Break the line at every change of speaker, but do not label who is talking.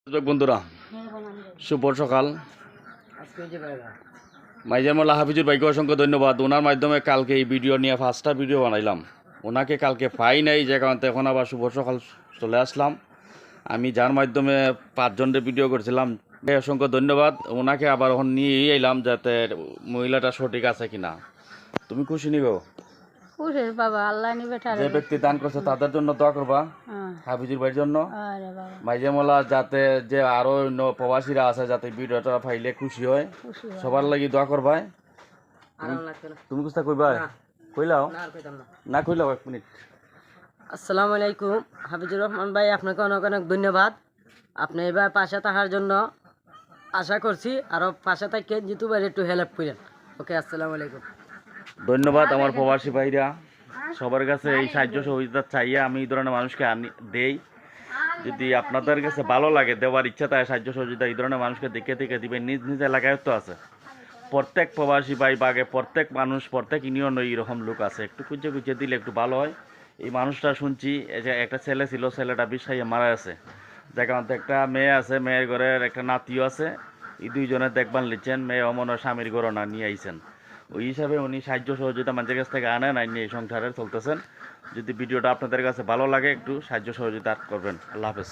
বন্ধুরা শুভ সকাল। মাইজামুল্লা হাফিজুর ভাইকে অসংখ্য ধন্যবাদ। ওনার মাধ্যমে কালকে এই ভিডিও নিয়ে 5টা ভিডিও বানাইলাম। ওনাকে কালকে পাই নাই, যে কারণে এখন আবার শুভ সকাল চলে আসলাম। আমি যার মাধ্যমে 5 জনের ভিডিও করছিলাম, অসংখ্য ধন্যবাদ। ওনাকে আবার এখন নিয়ে এলাম যাতে মহিলাটা সঠিক আছে কিনা। তুমি খুশি নিগো?
খুশির বাবা, আল্লাহ নিবে ঠারে।
যে ব্যক্তি দান করছে তাদের জন্য দোয়া করবা, হাফিজুর ভাইয়ের জন্য।
আরে বাবা,
মাইজামুল্লা যাতে যে আরো অন্য প্রবাসীরা আছে যাতে ভিডিওটা পাইলে খুশি হয়, সবার লাগি দোয়া করবাই। তুমি কুস্তা কইবা? কইলাও না, কইলাও 1 মিনিট।
আসসালামু আলাইকুম হাফিজুর রহমান ভাই, আপনাকে অনেক অনেক ধন্যবাদ। আপনি এবার পাশে থাকার জন্য আশা করছি, আরও পাশে থেকে জিতু ভাই একটু হেল্প করেন। ওকে, আসসালামু আলাইকুম।
ধন্যবাদ আমার প্রবাসী ভাইরা। সবার কাছে এই সাহায্য সহযোগিতা চাইয়া আমি এই ধরনের মানুষকে দেই। যদি আপনাদের কাছে ভালো লাগে, দেওয়ার ইচ্ছা তাই সাহায্য সহযোগিতা এই ধরনের মানুষকে দেখে দেখে দিবেন। নিজ নিজ এলাকায় তো আছে, প্রত্যেক প্রবাসী ভাই বাগে প্রত্যেক মানুষ, প্রত্যেক ইউনিয়ন এইরকম লোক আছে। একটু খুঁজে খুঁজে দিলে একটু ভালো হয়। এই মানুষটা শুনছি যে একটা ছেলে ছিল, ছেলেটা বিষ খাইয়ে মারা আছে। যার কারণে একটা মেয়ে আছে, মেয়ের ঘরের একটা নাতিও আছে। এই দুইজনে দেখভাল নিচ্ছেন। মেয়ে অমন স্বামীর গড়না নিয়ে আইছেন। ওই হিসাবে উনি সাহায্য সহযোগিতা মানুষের কাছ থেকে আনেন, আইনি এই সংসারে চলতেছেন। যদি ভিডিওটা আপনাদের কাছে ভালো লাগে একটু সাহায্য সহযোগিতা করবেন। আল্লাহ হাফেজ।